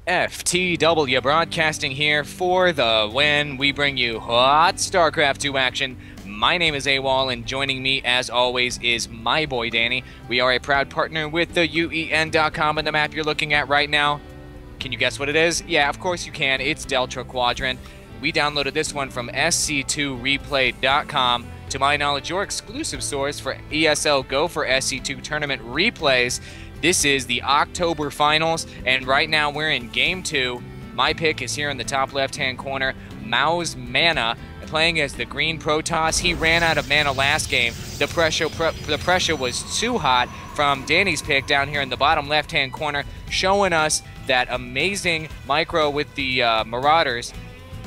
FTWBroadcasting here for the win. We bring you hot Starcraft 2 action. My name is Awall, and joining me, as always, is my boy Danny. We are a proud partner with the UEN.com, and the map you're looking at right now, can you guess what it is? Yeah, of course you can. It's Delta Quadrant. We downloaded this one from SC2Replay.com. To my knowledge, your exclusive source for ESL GO4SC2 tournament replays. This is the October finals, and right now we're in Game 2. My pick is here in the top left-hand corner, mouzMana, playing as the green Protoss. He ran out of mana last game. The pressure was too hot from Danny's pick down here in the bottom left-hand corner, showing us that amazing micro with the Marauders,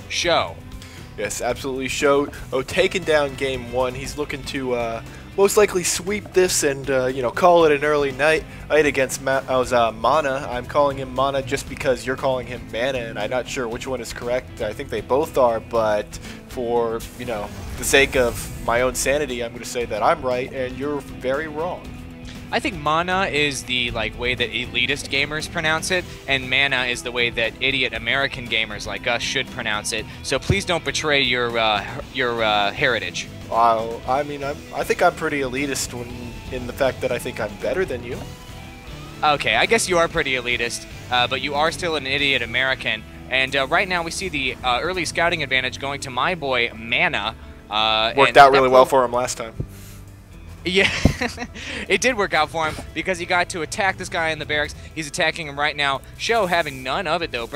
Sjow. Yes, absolutely. Sjow, taking down game 1. He's looking to most likely sweep this and call it an early night against Mana. I'm calling him Mana just because you're calling him Mana, and I'm not sure which one is correct. I think they both are, but for the sake of my own sanity, I'm going to say that I'm right and you're very wrong. I think Mana is the way that elitist gamers pronounce it, and Mana is the way that idiot American gamers like us should pronounce it. So please don't betray your heritage. I mean, I think I'm pretty elitist in the fact that I think I'm better than you. Okay, I guess you are pretty elitist, but you are still an idiot American. And right now we see the early scouting advantage going to my boy Mana. Worked out really well for him last time. Yeah, it did work out for him because he got to attack this guy in the barracks. He's attacking him right now. Sjow having none of it, though,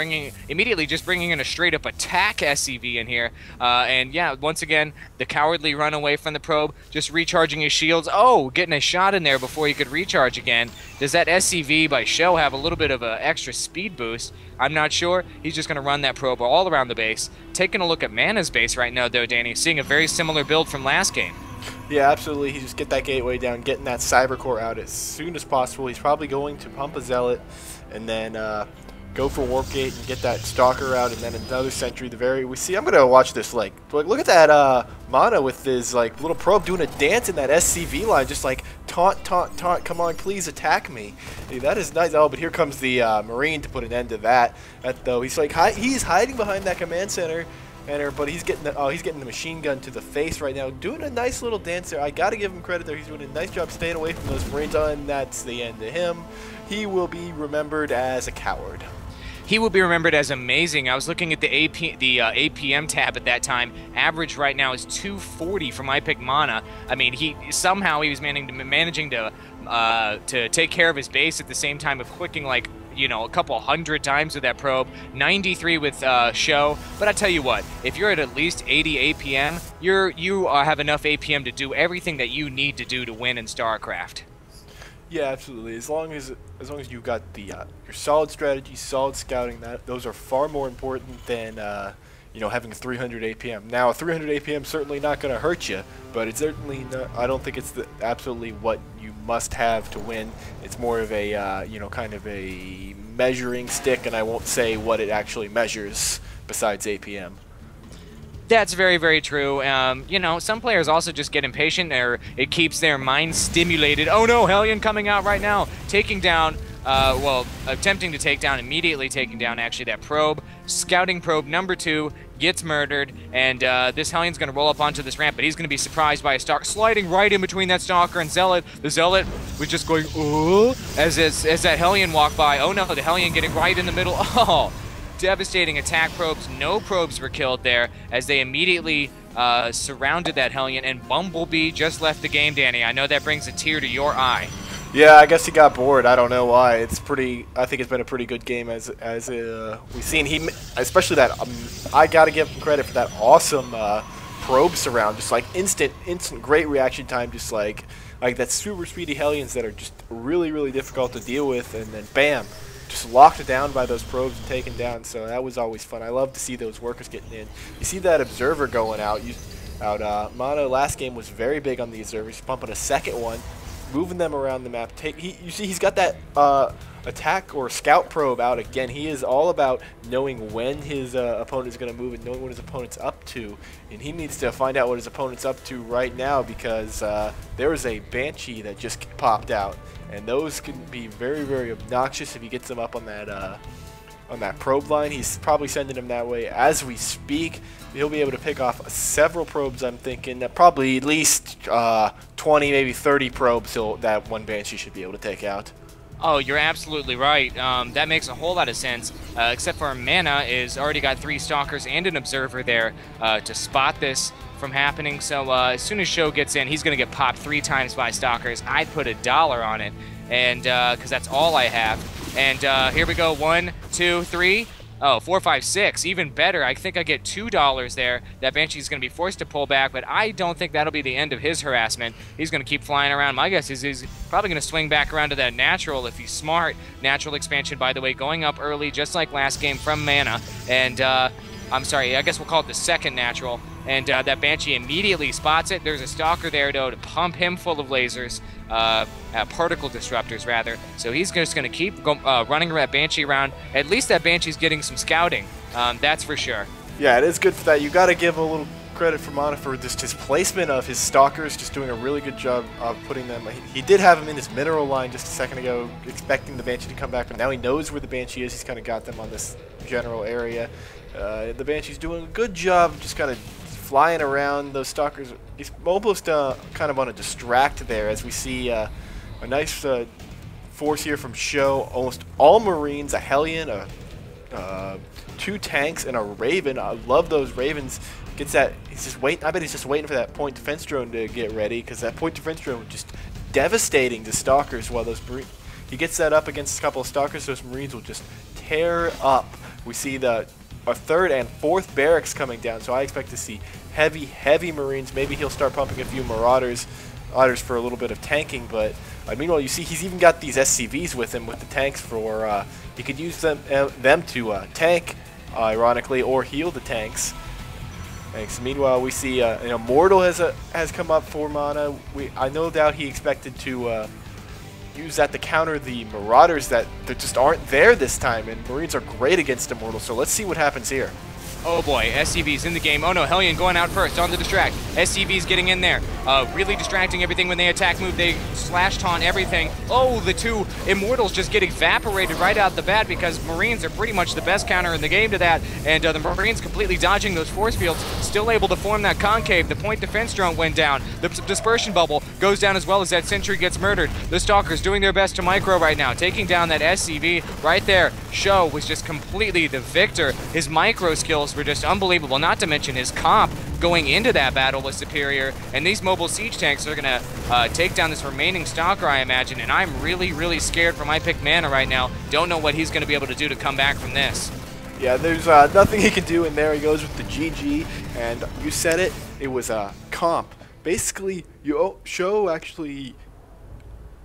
immediately just bringing in a straight-up attack SCV in here. And yeah, once again, the cowardly run away from the probe, just recharging his shields. Oh, getting a shot in there before he could recharge again. Does that SCV by Sjow have a little bit of an extra speed boost? I'm not sure. He's just going to run that probe all around the base. Taking a look at Mana's base right now, though, Danny, seeing a very similar build from last game. Yeah, absolutely. He just get that gateway down, getting that cyber core out as soon as possible. He's probably going to pump a zealot and then go for warp gate and get that stalker out, and then another sentry. I'm gonna watch this. Look at that Mana with his little probe doing a dance in that SCV line, just taunt, taunt, taunt. Come on, please attack me. Hey, that is nice. Oh, but here comes the Marine to put an end to that. Though he's he's hiding behind that command center. But he's getting the machine gun to the face right now, doing a nice little dance there. I gotta give him credit there. He's doing a nice job staying away from those Marines, and that's the end of him. He will be remembered as a coward. He will be remembered as amazing. I was looking at the APM tab at that time. Average right now is 240 for my pick Mana. I mean, he was managing to take care of his base at the same time of clicking a couple hundred times with that probe. 93 with Sjow. But I tell you what, if you're at least 80 APM, you have enough APM to do everything that you need to do to win in StarCraft. Yeah, absolutely. As long as you got your solid strategy, solid scouting, those are far more important than having a 300 APM. Now, a 300 APM certainly not going to hurt you, but it's certainly not, I don't think it's absolutely what you must have to win. It's more of a kind of a measuring stick, and I won't say what it actually measures besides APM. That's very, very true. Some players also just get impatient, or it keeps their mind stimulated. Oh no, Hellion coming out right now, taking down, attempting to take down, immediately taking down actually that probe. Scouting probe number 2 gets murdered, and this Hellion's going to roll up onto this ramp, but he's going to be surprised by a Stalker sliding right in between that Stalker and Zealot. The Zealot was just going, ooh, as that Hellion walked by. Oh no, the Hellion getting right in the middle. Oh, devastating attack probes. No probes were killed there as they immediately surrounded that Hellion, and Bumblebee just left the game, Danny. I know that brings a tear to your eye. Yeah, I guess he got bored. I don't know why. I think it's been a pretty good game as we've seen. Especially that I got to give him credit for that awesome probe surround. Just instant great reaction time. Just like that super speedy Hellions that are just really, really difficult to deal with, and then bam, just locked down by those probes and taken down. So that was always fun. I love to see those workers getting in. You see that observer going out. Mana last game was very big on the observers. He's pumping a second one, moving them around the map. You see he's got that attack or scout probe out again. He is all about knowing when his opponent is going to move and knowing what his opponent's up to. And he needs to find out what his opponent's up to right now, because there is a Banshee that just popped out. And those can be very, very obnoxious if he gets them up on that on that probe line. He's probably sending them that way as we speak. He'll be able to pick off several probes, I'm thinking. Probably at least 20, maybe 30 probes that one Banshee should be able to take out. Oh, you're absolutely right. That makes a whole lot of sense, except for Mana is already got 3 Stalkers and an Observer there to spot this from happening. So as soon as Sjow gets in, he's going to get popped 3 times by Stalkers. I'd put $1 on it, and because that's all I have. And here we go, 1, 2, 3. Oh, 4, 5, 6, even better. I think I get $2 there. That Banshee's going to be forced to pull back, but I don't think that'll be the end of his harassment. He's going to keep flying around. My guess is he's probably going to swing back around to that natural if he's smart. Natural expansion, by the way, going up early, just like last game from Mana. And, I'm sorry, I guess we'll call it the second natural. And that Banshee immediately spots it. There's a Stalker there, though, to pump him full of lasers. Particle disruptors, rather. So he's just going to keep running that Banshee around. At least that Banshee's getting some scouting. That's for sure. Yeah, it is good for that. You got to give a little credit for Mana for just his placement of his Stalkers, just doing a really good job of putting them. He did have him in his mineral line just a second ago, expecting the Banshee to come back, but now he knows where the Banshee is. He's kind of got them on this general area. The Banshee's doing a good job just kind of flying around those Stalkers. He's almost kind of on a distract there, as we see a nice force here from Sjow. Almost all Marines, a Hellion, 2 tanks, and a Raven. I love those Ravens. Gets that. He's just waiting. I bet he's just waiting for that point defense drone to get ready, because that point defense drone was just devastating to Stalkers. While those he gets that up against a couple of Stalkers, those Marines will just tear up. We see our 3rd and 4th barracks coming down, so I expect to see heavy Marines. Maybe he'll start pumping a few Marauders for a little bit of tanking, but meanwhile, you see he's even got these SCVs with him with the tanks for he could use them to tank, ironically, or heal the tanks. Thanks. Meanwhile, we see an Immortal has come up for Mana. I no doubt he expected to use that to counter the Marauders that just aren't there this time, and Marines are great against Immortal, so let's see what happens here. Oh boy, SCV's in the game. Oh no, Hellion going out first on the distract. SCV's getting in there. Really distracting everything when they attack move. They slash taunt everything. Oh, the 2 Immortals just get evaporated right out the bat because Marines are pretty much the best counter in the game to that. And the Marines completely dodging those force fields, still able to form that concave. The point defense drone went down. The dispersion bubble goes down as well as that sentry gets murdered. The Stalkers doing their best to micro right now, taking down that SCV right there. Sjow was just completely the victor. His micro skills were just unbelievable, not to mention his comp going into that battle was superior, and these mobile siege tanks are going to take down this remaining Stalker, I imagine, and I'm really scared for my pick Mana right now. Don't know what he's going to be able to do to come back from this. Yeah, there's nothing he can do in there. He goes with the GG, and you said it, it was a comp. Basically, Sjow actually,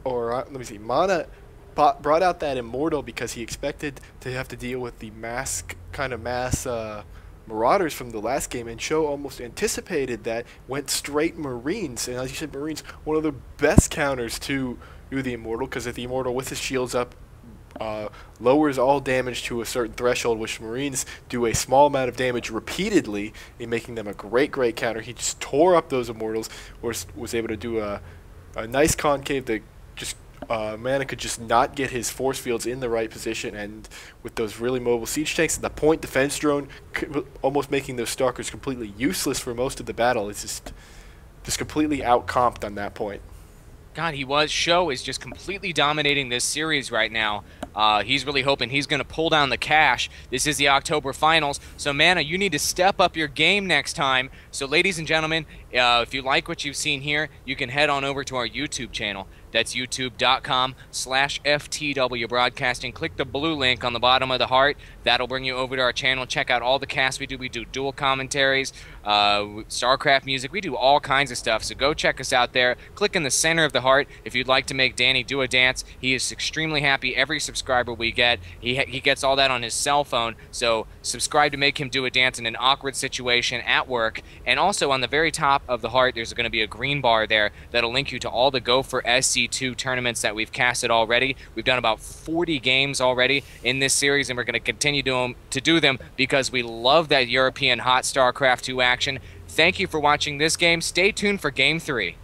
or let me see, Mana brought out that Immortal because he expected to have to deal with the mass Marauders from the last game, and Sjow almost anticipated that, went straight Marines, and as you said, Marines, one of the best counters to the Immortal, because if the Immortal with his shields up lowers all damage to a certain threshold, which Marines do a small amount of damage repeatedly, in making them a great counter. He just tore up those Immortals, was able to do a nice concave that just Mana could just not get his force fields in the right position, and with those really mobile siege tanks and the point defense drone almost making those Stalkers completely useless for most of the battle. It's just completely out-comped on that point. God, he was. Sjow is just completely dominating this series right now. He's really hoping he's going to pull down the cash. This is the October finals, so Mana, you need to step up your game next time. So ladies and gentlemen, if you like what you've seen here, you can head on over to our YouTube channel. That's youtube.com/FTWBroadcasting. Click the blue link on the bottom of the heart. That'll bring you over to our channel. Check out all the casts we do. We do dual commentaries, Starcraft music. We do all kinds of stuff. So go check us out there. Click in the center of the heart if you'd like to make Danny do a dance. He is extremely happy every subscriber we get. He gets all that on his cell phone. So subscribe to make him do a dance in an awkward situation at work. And also on the very top of the heart, there's going to be a green bar there that'll link you to all the GO4SC2 tournaments that we've casted already. We've done about 40 games already in this series, and we're going to continue to do them because we love that European hot StarCraft 2 action. Thank you for watching this game. Stay tuned for Game 3.